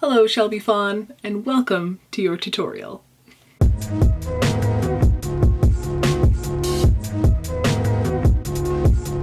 Hello Shelby Fawn, and welcome to your tutorial.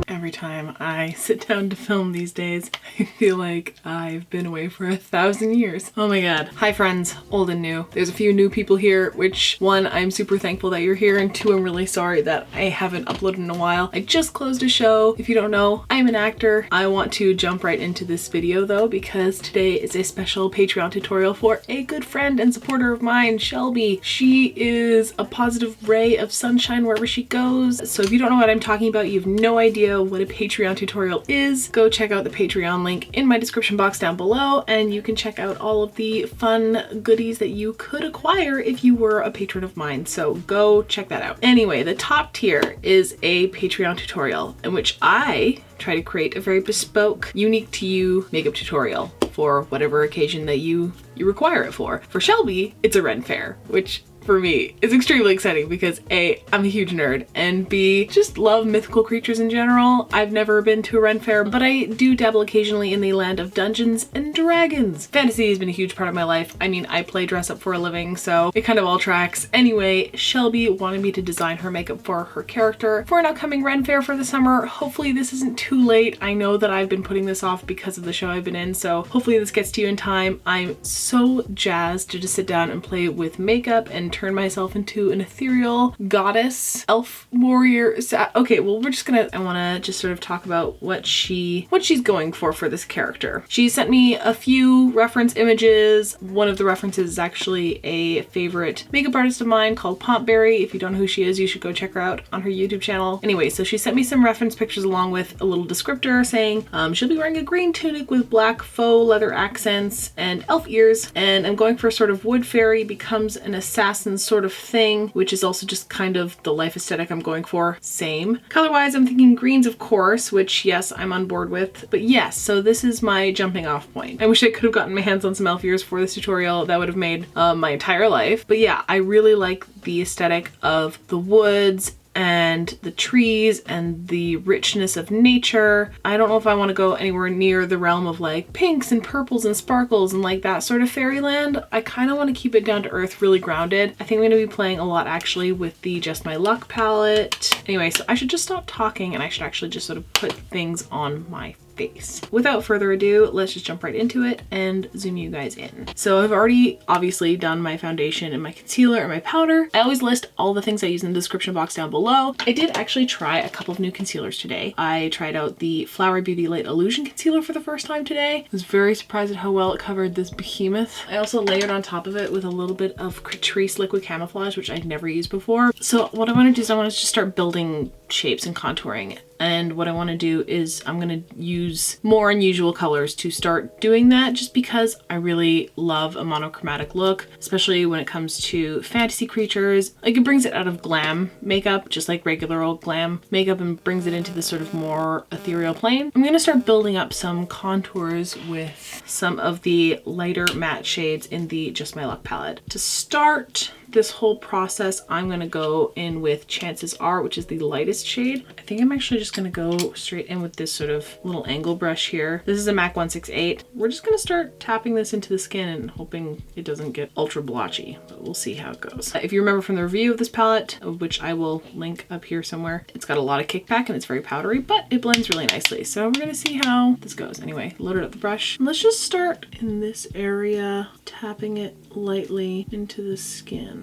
Every time I sit down to film these days, I feel like I've been away for 1,000 years. Oh my god. Hi friends, old and new. There's a few new people here, which one, I'm super thankful that you're here, and two, I'm really sorry that I haven't uploaded in a while. I just closed a show. If you don't know, I'm an actor. I want to jump right into this video though, because today is a special Patreon tutorial for a good friend and supporter of mine, Shelby. She is a positive ray of sunshine wherever she goes. So if you don't know what I'm talking about, you have no idea what a Patreon tutorial is, go check out the Patreon link in my description box down below, and you can check out all of the fun goodies that you could acquire if you were a patron of mine. So go check that out. Anyway, the top tier is a Patreon tutorial in which I try to create a very bespoke, unique to you makeup tutorial for whatever occasion that you require it for. For Shelby, it's a Ren Fair, which for me is extremely exciting because A, I'm a huge nerd, and B, just love mythical creatures in general. I've never been to a Ren Fair, but I do dabble occasionally in the land of Dungeons and Dragons. Fantasy has been a huge part of my life. I mean, I play dress up for a living, so it kind of all tracks. Anyway, Shelby wanted me to design her makeup for her character for an upcoming Ren Fair for the summer. Hopefully this isn't too late. I know that I've been putting this off because of the show I've been in, so hopefully this gets to you in time. I'm so jazzed to just sit down and play with makeup and turn myself into an ethereal goddess, elf warrior. Okay, well, I want to just sort of talk about what she's going for this character. She sent me a few reference images. One of the references is actually a favorite makeup artist of mine called Pompberry. If you don't know who she is, you should go check her out on her YouTube channel. Anyway, so she sent me some reference pictures along with a little descriptor saying she'll be wearing a green tunic with black faux leather accents and elf ears, and I'm going for a sort of wood fairy becomes an assassin sort of thing, which is also just kind of the life aesthetic I'm going for. Same. Color-wise, I'm thinking greens, of course, which yes, I'm on board with. But yes, so this is my jumping off point. I wish I could have gotten my hands on some elf ears for this tutorial. That would have made my entire life. But yeah, I really like the aesthetic of the woods and the trees and the richness of nature. I don't know if I want to go anywhere near the realm of like pinks and purples and sparkles and like that sort of fairyland. I kind of want to keep it down to earth, really grounded. I think I'm going to be playing a lot actually with the Just My Luck palette. Anyway, so I should just stop talking and I should actually just sort of put things on my face. Without further ado, let's just jump right into it and zoom you guys in. So I've already obviously done my foundation and my concealer and my powder. I always list all the things I use in the description box down below. I did actually try a couple of new concealers today. I tried out the Flower Beauty Light Illusion Concealer for the first time today. I was very surprised at how well it covered this behemoth. I also layered on top of it with a little bit of Catrice Liquid Camouflage, which I'd never used before. So what I want to do is I want to just start building shapes and contouring. And what I want to do is I'm going to use more unusual colors to start doing that, just because I really love a monochromatic look, especially when it comes to fantasy creatures. Like, it brings it out of glam makeup, just like regular old glam makeup, and brings it into this sort of more ethereal plane. I'm going to start building up some contours with some of the lighter matte shades in the Just My Luck palette. To start this whole process, I'm going to go in with Chances Are, which is the lightest shade. I think I'm actually just going to go straight in with this sort of little angle brush here. This is a MAC 168. We're just going to start tapping this into the skin and hoping it doesn't get ultra blotchy, but we'll see how it goes. If you remember from the review of this palette, which I will link up here somewhere, it's got a lot of kickback and it's very powdery, but it blends really nicely. So we're going to see how this goes. Anyway, loaded up the brush. Let's just start in this area, tapping it lightly into the skin.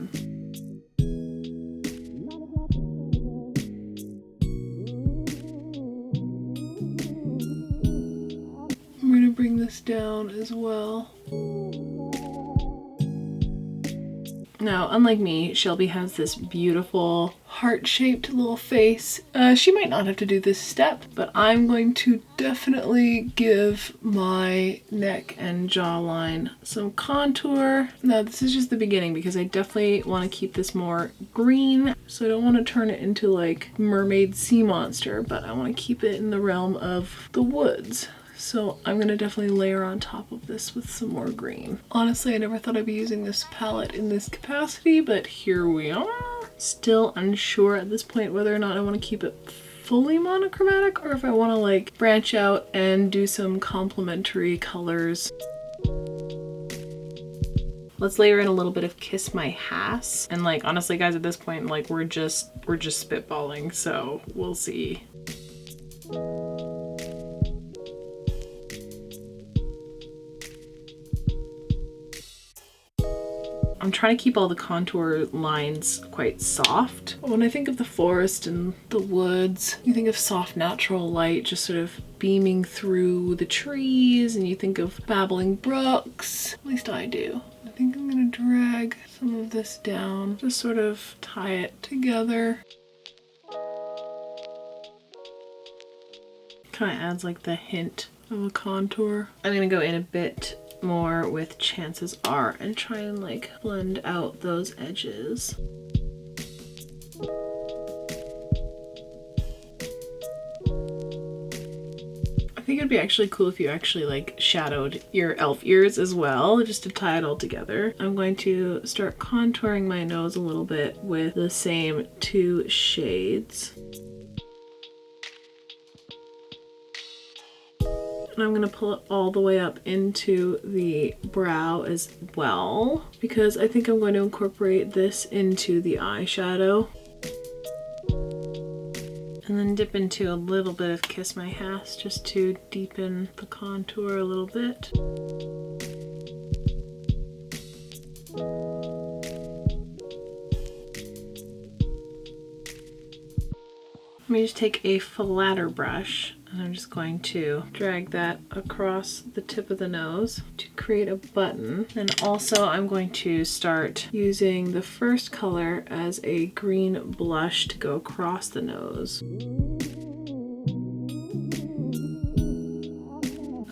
I'm going to bring this down as well. Now, unlike me, Shelby has this beautiful heart-shaped little face. She might not have to do this step, but I'm going to definitely give my neck and jawline some contour. Now, this is just the beginning because I definitely want to keep this more green. So I don't want to turn it into like mermaid sea monster, but I want to keep it in the realm of the woods. So I'm gonna definitely layer on top of this with some more green. Honestly, I never thought I'd be using this palette in this capacity, but here we are. Still unsure at this point whether or not I want to keep it fully monochromatic or if I want to like branch out and do some complementary colors. Let's layer in a little bit of Kiss My Ass. And like, honestly guys, at this point, like we're just spitballing, so we'll see. I'm trying to keep all the contour lines quite soft. When I think of the forest and the woods, you think of soft natural light just sort of beaming through the trees, and you think of babbling brooks. At least I do. I think I'm gonna drag some of this down, just sort of tie it together. Kind of adds like the hint of a contour. I'm gonna go in a bit more with Chances Are and try and like blend out those edges. I think it'd be actually cool if you actually like shadowed your elf ears as well, just to tie it all together. I'm going to start contouring my nose a little bit with the same 2 shades. And I'm gonna pull it all the way up into the brow as well, because I think I'm going to incorporate this into the eyeshadow. And then dip into a little bit of Kiss My Ass just to deepen the contour a little bit. Let me just take a flatter brush and I'm just going to drag that across the tip of the nose to create a button. And also I'm going to start using the first color as a green blush to go across the nose.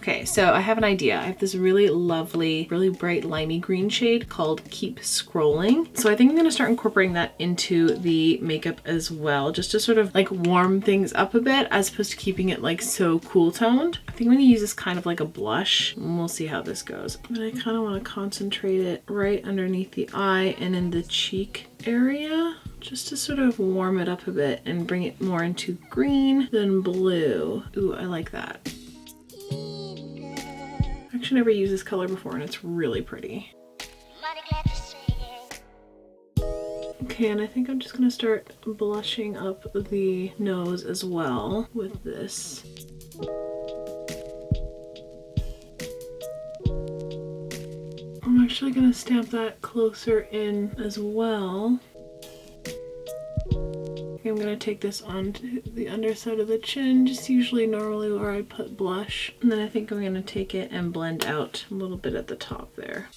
Okay, so I have an idea. I have this really lovely, really bright limey green shade called Keep Scrolling. So I think I'm gonna start incorporating that into the makeup as well, just to sort of like warm things up a bit as opposed to keeping it like so cool toned. I think I'm gonna use this kind of like a blush and we'll see how this goes. But I kind of want to concentrate it right underneath the eye and in the cheek area, just to sort of warm it up a bit and bring it more into green than blue. Ooh, I like that. I've actually never used this color before and it's really pretty. Okay, and I think I'm just gonna start blushing up the nose as well with this. I'm actually gonna stamp that closer in as well. I'm gonna take this onto the underside of the chin, just usually normally where I put blush. And then I think I'm gonna take it and blend out a little bit at the top there.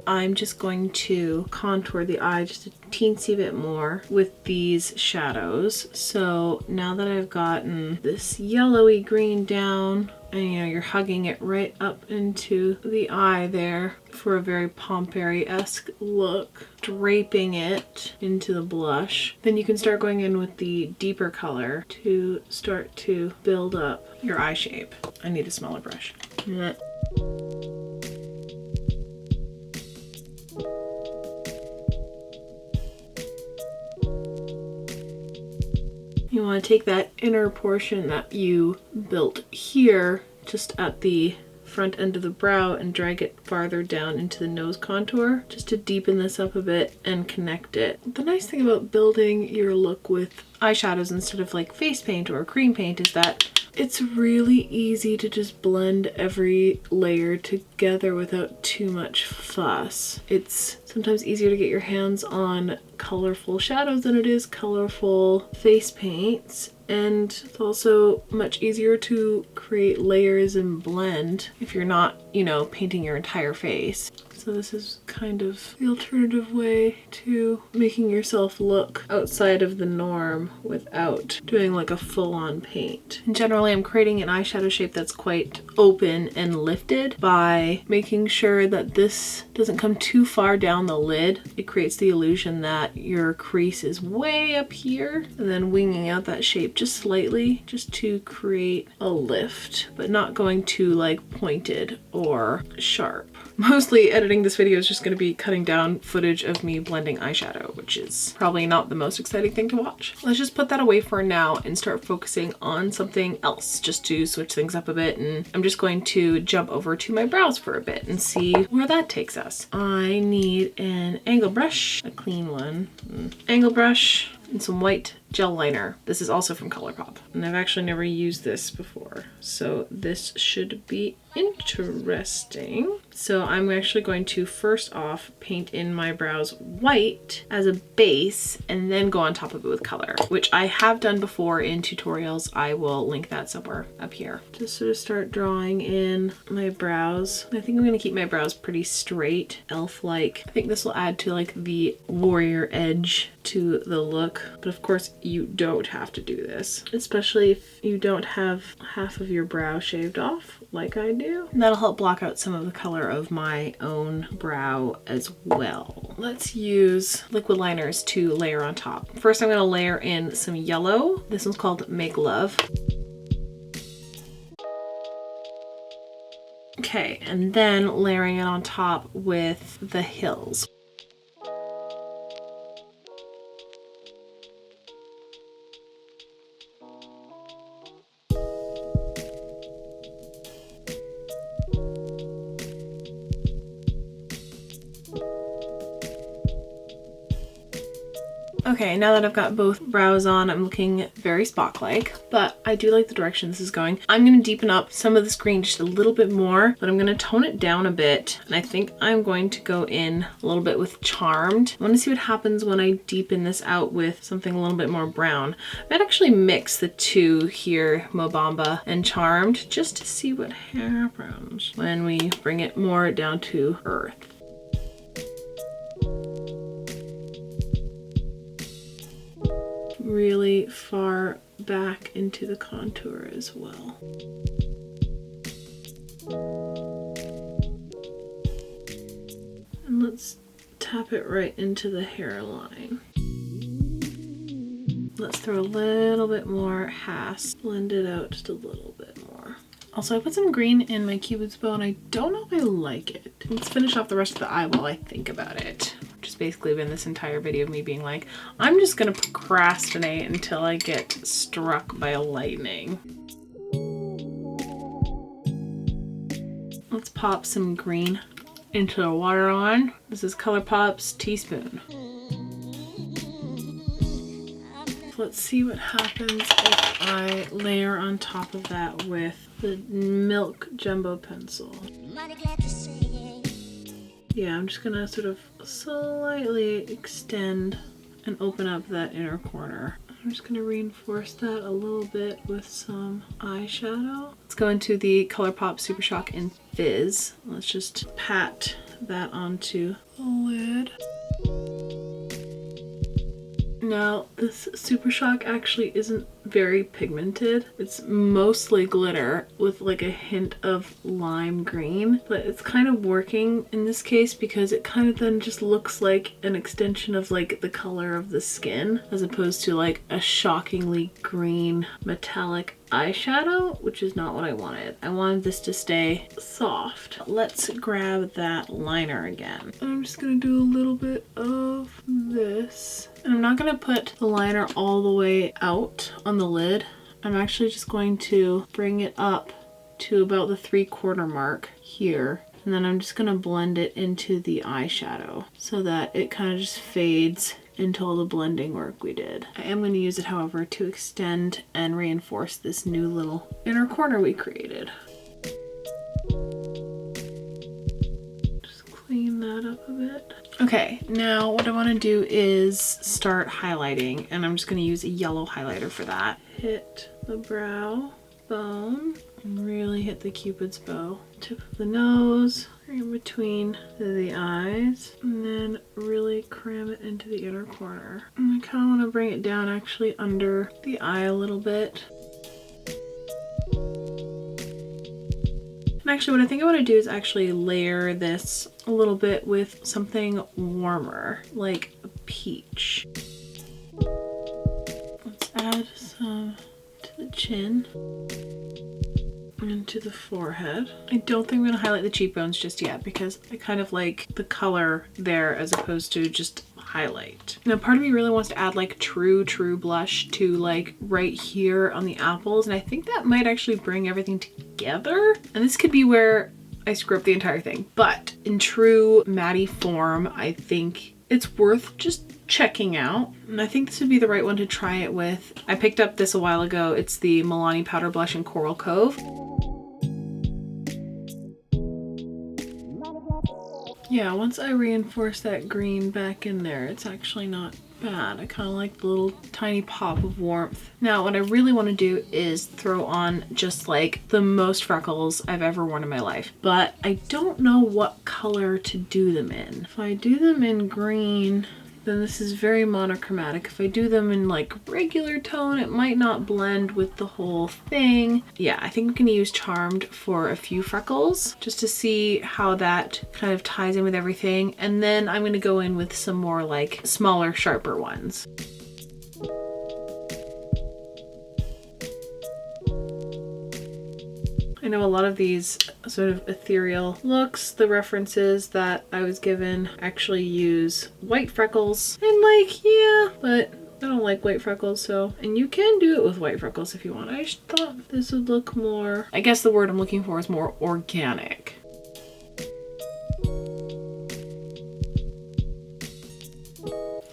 I'm just going to contour the eye just a teensy bit more with these shadows. So now that I've gotten this yellowy green down, and you know, you're hugging it right up into the eye there for a very Pompeii-esque look, draping it into the blush. Then you can start going in with the deeper color to start to build up your eye shape. I need a smaller brush. You want to take that inner portion that you built here just at the front end of the brow and drag it farther down into the nose contour just to deepen this up a bit and connect it. The nice thing about building your look with eyeshadows instead of like face paint or cream paint is that it's really easy to just blend every layer together without too much fuss. It's sometimes easier to get your hands on colorful shadows than it is colorful face paints. And it's also much easier to create layers and blend if you're not, you know, painting your entire face. So this is kind of the alternative way to making yourself look outside of the norm without doing like a full-on paint. And generally I'm creating an eyeshadow shape that's quite open and lifted by making sure that this doesn't come too far down the lid. It creates the illusion that your crease is way up here, and then winging out that shape just slightly just to create a lift, but not going too like pointed or sharp. Mostly editing this video is just going to be cutting down footage of me blending eyeshadow, which is probably not the most exciting thing to watch. Let's just put that away for now and start focusing on something else just to switch things up a bit. And I'm just going to jump over to my brows for a bit and see where that takes us. I need an angle brush, a clean one, angle brush, and some white gel liner. This is also from Colourpop, and I've actually never used this before, so this should be interesting. So I'm actually going to first off paint in my brows white as a base and then go on top of it with color, which I have done before in tutorials. I will link that somewhere up here. Just sort of start drawing in my brows. I think I'm going to keep my brows pretty straight, elf-like. I think this will add to like the warrior edge to the look, but of course you don't have to do this, especially if you don't have half of your brow shaved off like I do. That'll help block out some of the color of my own brow as well. Let's use liquid liners to layer on top. First I'm going to layer in some yellow. This one's called Make Love. Okay, and then layering it on top with the Hills. Okay, now that I've got both brows on, I'm looking very Spock-like, but I do like the direction this is going. I'm going to deepen up some of this green just a little bit more, but I'm going to tone it down a bit. And I think I'm going to go in a little bit with Charmed. I want to see what happens when I deepen this out with something a little bit more brown. I might actually mix the two here, Mobamba and Charmed, just to see what happens when we bring it more down to earth. Really far back into the contour as well. And let's tap it right into the hairline. Let's throw a little bit more Hass, blend it out just a little bit more. Also, I put some green in my Cupid's bow and I don't know if I like it. Let's finish off the rest of the eye while I think about it. Which has basically been this entire video of me being like, I'm just gonna procrastinate until I get struck by lightning. Let's pop some green into the waterline. This is Colourpop's Teaspoon. Let's see what happens if I layer on top of that with the Milk Jumbo Pencil. Yeah, I'm just gonna sort of slightly extend and open up that inner corner. I'm just gonna reinforce that a little bit with some eyeshadow. Let's go into the Colourpop Super Shock in Fizz. Let's just pat that onto the lid. Now, this Super Shock actually isn't very pigmented. It's mostly glitter with like a hint of lime green, but it's kind of working in this case because it kind of then just looks like an extension of like the color of the skin as opposed to like a shockingly green metallic eyeshadow, which is not what I wanted. I wanted this to stay soft. Let's grab that liner again. I'm just gonna do a little bit of this. And I'm not gonna put the liner all the way out on the lid. I'm actually just going to bring it up to about the 3/4 mark here. And then I'm just gonna blend it into the eyeshadow so that it kind of just fades into all the blending work we did. I am going to use it, however, to extend and reinforce this new little inner corner we created. Just clean that up a bit. Okay, now what I want to do is start highlighting, and I'm just going to use a yellow highlighter for that. Hit the brow bone and really hit the Cupid's bow. Tip of the nose, in between the eyes, and then really cram it into the inner corner. And I kind of want to bring it down actually under the eye a little bit. And actually what I think I want to do is actually layer this a little bit with something warmer, like a peach. Let's add some to the chin. into the forehead. I don't think I'm gonna highlight the cheekbones just yet because I kind of like the color there as opposed to just highlight. Now part of me really wants to add like true blush to like right here on the apples, and I think that might actually bring everything together. And this could be where I screw up the entire thing, but in true Maddie form, I think it's worth just checking out. And I think this would be the right one to try it with. I picked up this a while ago. It's the Milani Powder Blush in Coral Cove. Yeah, once I reinforce that green back in there, it's actually not bad. I kind of like the little tiny pop of warmth. Now what I really want to do is throw on just like the most freckles I've ever worn in my life, but I don't know what color to do them in. If I do them in green, then this is very monochromatic. If I do them in like regular tone, it might not blend with the whole thing. Yeah, I think I'm gonna use Charmed for a few freckles just to see how that kind of ties in with everything. And then I'm gonna go in with some more like smaller, sharper ones. I know a lot of these sort of ethereal looks, the references that I was given actually use white freckles, and like, yeah, but I don't like white freckles, so, and you can do it with white freckles if you want. I just thought this would look more, I guess the word I'm looking for is more organic.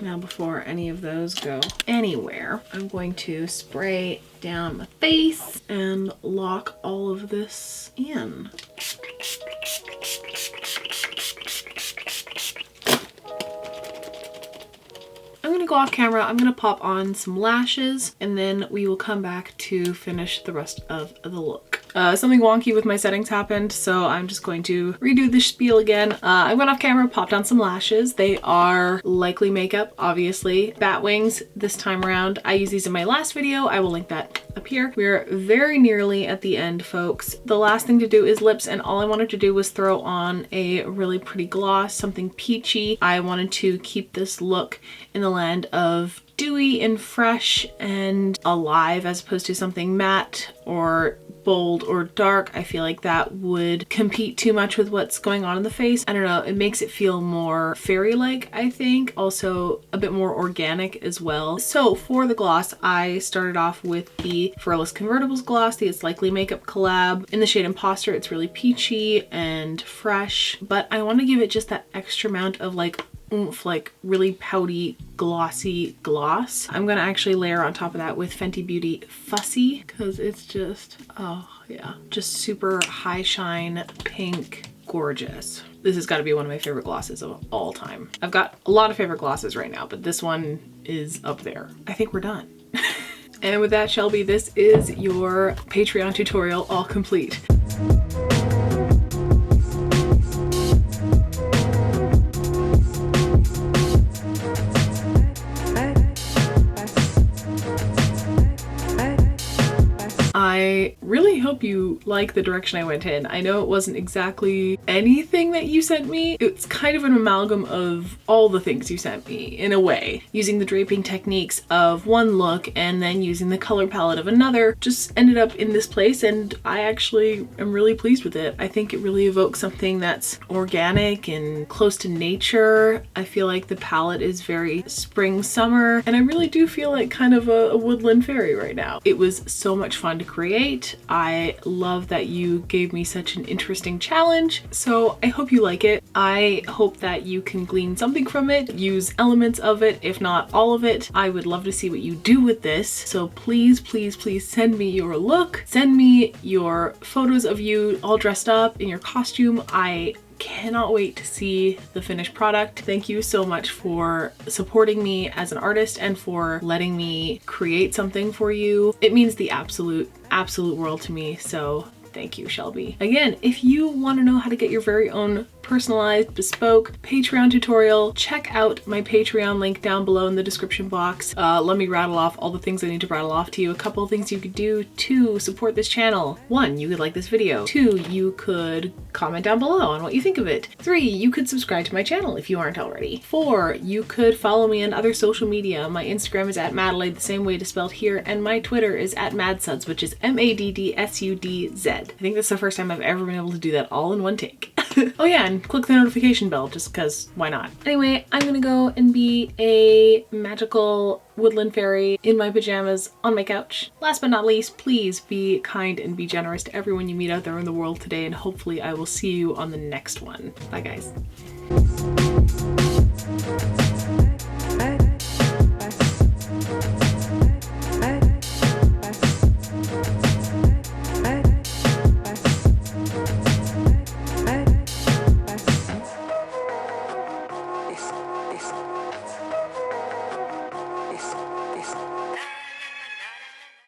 Now before any of those go anywhere, I'm going to spray down my face and lock all of this in. I'm gonna go off camera, I'm gonna pop on some lashes, and then we will come back to finish the rest of the look. Something wonky with my settings happened, so I'm just going to redo the spiel again. I went off camera, popped on some lashes. They are Likely makeup, obviously. Bat wings this time around. I used these in my last video. I will link that up here. We're very nearly at the end, folks. The last thing to do is lips, and all I wanted to do was throw on a really pretty gloss, something peachy. I wanted to keep this look in the land of dewy and fresh and alive as opposed to something matte or bold or dark. I feel like that would compete too much with what's going on in the face. I don't know, it makes it feel more fairy-like, I think. Also a bit more organic as well. So for the gloss, I started off with the Furless Convertibles gloss, the It's Likely Makeup collab. In the shade Imposter, it's really peachy and fresh, but I want to give it just that extra amount of like oomph, like really pouty, glossy gloss. I'm gonna actually layer on top of that with Fenty Beauty Fussy because it's just, oh yeah, just super high shine, pink, gorgeous. This has got to be one of my favorite glosses of all time. I've got a lot of favorite glosses right now, but this one is up there. I think we're done. And with that, Shelby, this is your Patreon tutorial all complete. I really hope you like the direction I went in. I know it wasn't exactly anything that you sent me. It's kind of an amalgam of all the things you sent me in a way. Using the draping techniques of one look and then using the color palette of another just ended up in this place, and I actually am really pleased with it. I think it really evokes something that's organic and close to nature. I feel like the palette is very spring summer, and I really do feel like kind of a woodland fairy right now. It was so much fun to create. I love that you gave me such an interesting challenge, so I hope you like it. I hope that you can glean something from it, use elements of it, if not all of it. I would love to see what you do with this, so please, please, please send me your look. Send me your photos of you all dressed up in your costume. I cannot wait to see the finished product. Thank you so much for supporting me as an artist and for letting me create something for you. It means the absolute world to me, so thank you, Shelby. Again, if you want to know how to get your very own personalized, bespoke Patreon tutorial, check out my Patreon link down below in the description box. Let me rattle off all the things I need to rattle off to you. A couple of things you could do to support this channel. 1, you could like this video. 2, you could comment down below on what you think of it. 3, you could subscribe to my channel if you aren't already. 4, you could follow me on other social media. My Instagram is at Madelaide, the same way it is spelled here, and my Twitter is at Madsuds, which is MADDSUDZ. head. I think that's the first time I've ever been able to do that all in one take. Oh yeah, and click the notification bell just because why not? Anyway, I'm gonna go and be a magical woodland fairy in my pajamas on my couch. Last but not least, please be kind and be generous to everyone you meet out there in the world today, and hopefully I will see you on the next one. Bye guys.